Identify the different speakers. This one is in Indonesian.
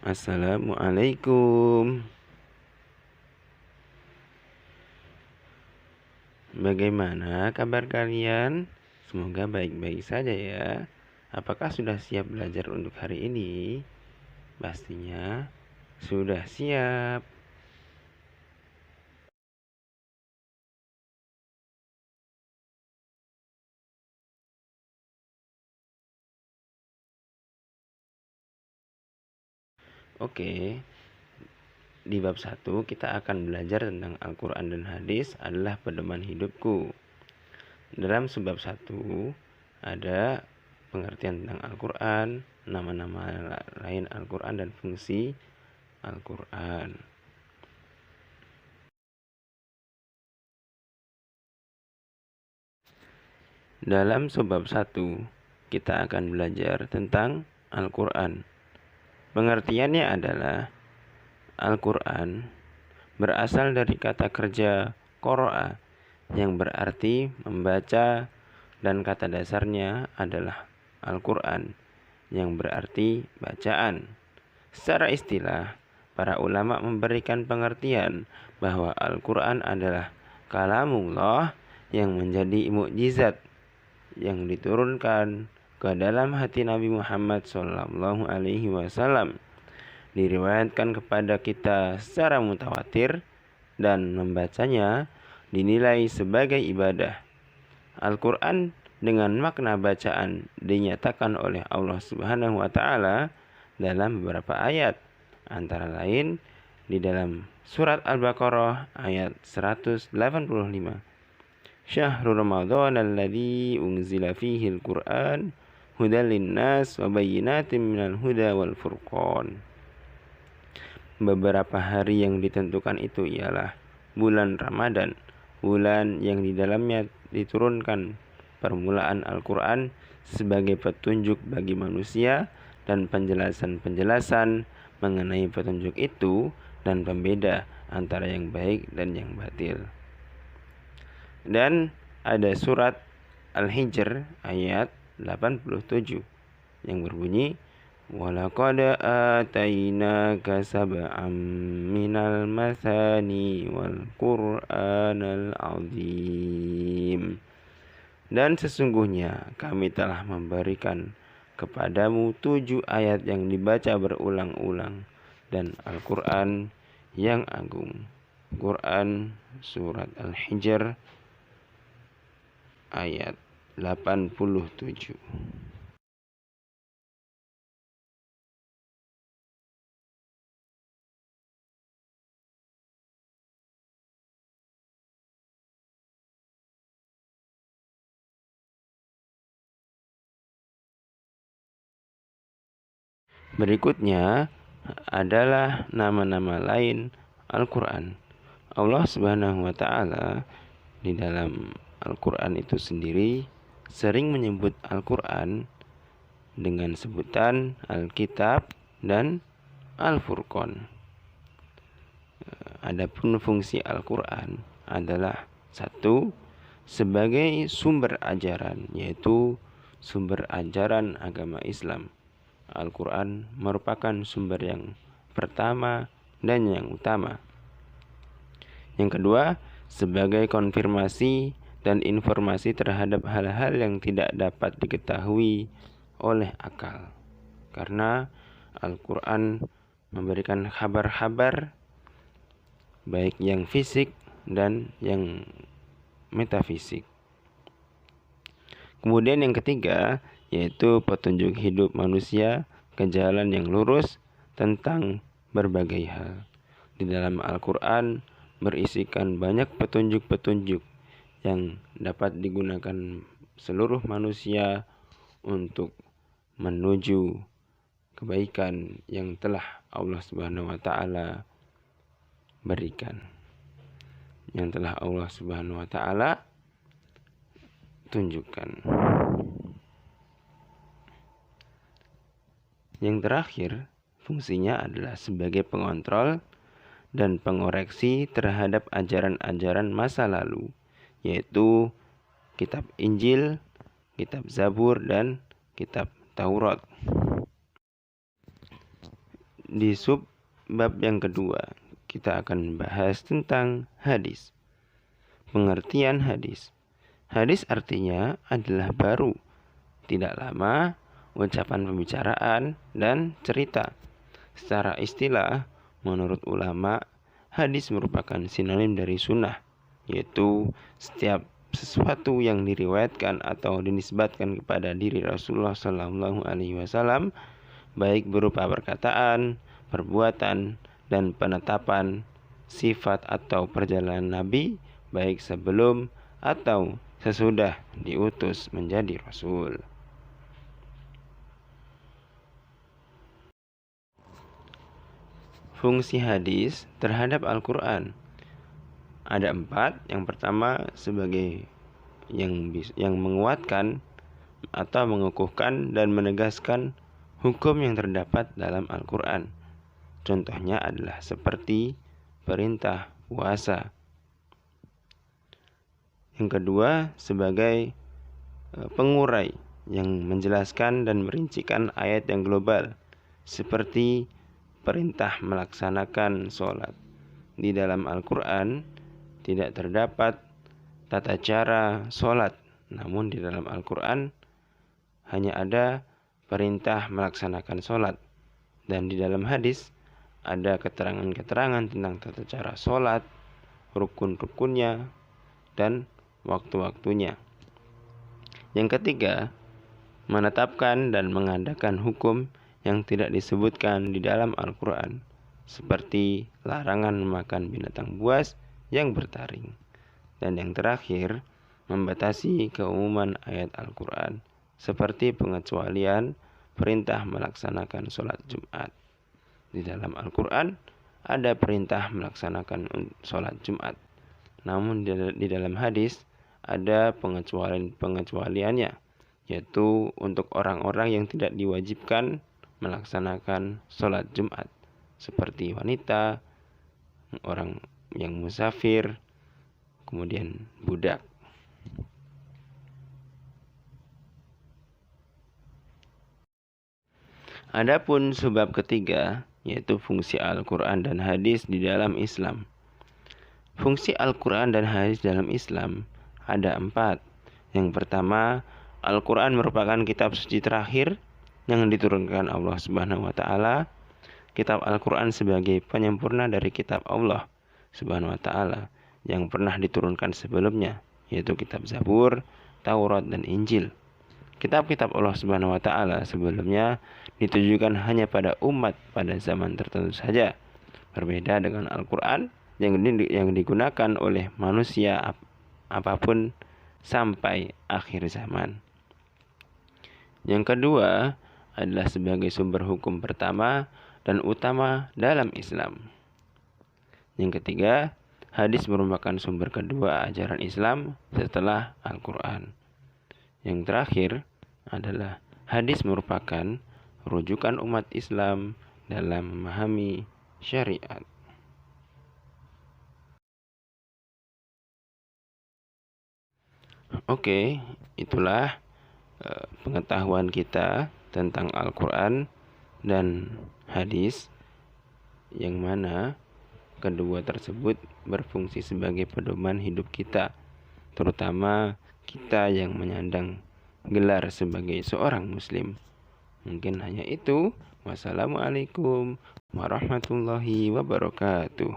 Speaker 1: Assalamualaikum. Bagaimana kabar kalian? Semoga baik-baik saja ya. Apakah sudah siap belajar untuk hari ini? Pastinya sudah siap. Oke, di bab 1 kita akan belajar tentang Al-Quran dan hadis adalah pedoman hidupku. Dalam sebab 1 ada pengertian tentang Al-Quran, nama-nama lain Al-Quran dan fungsi Al-Quran. Dalam sebab 1 kita akan belajar tentang Al-Quran. Pengertiannya adalah Al-Quran berasal dari kata kerja qara'a yang berarti membaca, dan kata dasarnya adalah Al-Quran yang berarti bacaan. Secara istilah, para ulama memberikan pengertian bahwa Al-Quran adalah kalamullah yang menjadi mukjizat yang diturunkan ke dalam hati Nabi Muhammad SAW, diriwayatkan kepada kita secara mutawatir, dan membacanya dinilai sebagai ibadah. Al-Quran dengan makna bacaan dinyatakan oleh Allah Subhanahu wa Ta'ala dalam beberapa ayat, antara lain di dalam surat Al-Baqarah ayat 185. Syahrul Ramadan alladzi unzila fihi al-Qur'an hudal linnas wa bayyinatin minal huda wal furqan. Beberapa hari yang ditentukan itu ialah bulan Ramadan, bulan yang di dalamnya diturunkan permulaan Al-Quran sebagai petunjuk bagi manusia dan penjelasan-penjelasan mengenai petunjuk itu dan pembeda antara yang baik dan yang batil. Dan ada surat Al-Hijr ayat 87 yang berbunyi, walaqad atainaka sab'am minal mathani wal qur'anal azim. Dan sesungguhnya kami telah memberikan kepadamu 7 ayat yang dibaca berulang-ulang dan Al-Quran yang agung. Quran surat Al-Hijr ayat 87. Berikutnya adalah nama-nama lain Al-Quran. Allah Subhanahu wa Ta'ala di dalam Al-Quran itu sendiri sering menyebut Al-Quran dengan sebutan Alkitab dan Al-Furqan. Adapun fungsi Al-Quran adalah 1. Sebagai sumber ajaran, yaitu sumber ajaran agama Islam. Al-Quran merupakan sumber yang pertama dan yang utama. Yang kedua, sebagai konfirmasi dan informasi terhadap hal-hal yang tidak dapat diketahui oleh akal. Karena Al-Quran memberikan kabar-kabar baik yang fisik dan yang metafisik. Kemudian yang ketiga, yaitu petunjuk hidup manusia ke jalan yang lurus tentang berbagai hal. Di dalam Al-Quran berisikan banyak petunjuk-petunjuk yang dapat digunakan seluruh manusia untuk menuju kebaikan yang telah Allah Subhanahu wa Ta'ala berikan, yang telah Allah Subhanahu wa Ta'ala tunjukkan. Yang terakhir, fungsinya adalah sebagai pengontrol dan pengoreksi terhadap ajaran-ajaran masa lalu, yaitu kitab Injil, kitab Zabur, dan kitab Taurat. di bab yang kedua, kita akan bahas tentang hadis. Pengertian hadis. Hadis artinya adalah baru, tidak lama, ucapan pembicaraan, dan cerita. Secara istilah, menurut ulama, hadis merupakan sinonim dari sunnah, yaitu setiap sesuatu yang diriwayatkan atau dinisbatkan kepada diri Rasulullah SAW, baik berupa perkataan, perbuatan, dan penetapan sifat atau perjalanan Nabi, baik sebelum atau sesudah diutus menjadi Rasul. Fungsi hadis terhadap Al-Quran ada 4. Yang pertama, sebagai yang menguatkan atau mengukuhkan dan menegaskan hukum yang terdapat dalam Al-Quran. Contohnya adalah seperti perintah puasa. Yang kedua, sebagai pengurai yang menjelaskan dan merincikan ayat yang global, seperti perintah melaksanakan sholat. Di dalam Al-Quran tidak terdapat tata cara sholat, namun di dalam Al-Quran hanya ada perintah melaksanakan sholat. Dan di dalam hadis ada keterangan-keterangan tentang tata cara sholat, rukun-rukunnya, dan waktu-waktunya. Yang ketiga, menetapkan dan mengadakan hukum yang tidak disebutkan di dalam Al-Quran, seperti larangan memakan binatang buas yang bertaring. Dan yang terakhir, membatasi keumuman ayat Al-Quran, seperti pengecualian perintah melaksanakan sholat Jumat. Di dalam Al-Quran ada perintah melaksanakan sholat Jumat, namun di dalam hadis ada pengecualiannya, yaitu untuk orang-orang yang tidak diwajibkan melaksanakan sholat Jumat, seperti wanita, orang yang musafir, kemudian budak. Adapun sebab ketiga, yaitu fungsi Al-Quran dan hadis di dalam Islam. Fungsi Al-Quran dan hadis dalam Islam ada 4. Yang pertama, Al-Quran merupakan kitab suci terakhir yang diturunkan Allah Subhanahu wa Ta'ala. Kitab Al-Quran sebagai penyempurna dari kitab Allah Subhanahu wa Ta'ala yang pernah diturunkan sebelumnya, yaitu kitab Zabur, Taurat, dan Injil. Kitab-kitab Allah Subhanahu wa Ta'ala sebelumnya ditujukan hanya pada umat pada zaman tertentu saja, berbeda dengan Al-Quran yang digunakan oleh manusia apapun sampai akhir zaman. Yang kedua adalah sebagai sumber hukum pertama dan utama dalam Islam. Yang ketiga, hadis merupakan sumber kedua ajaran Islam setelah Al-Quran. Yang terakhir adalah hadis merupakan rujukan umat Islam dalam memahami syariat. Oke, itulah pengetahuan kita tentang Al-Quran dan hadis, yang mana kedua tersebut berfungsi sebagai pedoman hidup kita, terutama kita yang menyandang gelar sebagai seorang muslim. Mungkin hanya itu. Wassalamualaikum warahmatullahi wabarakatuh.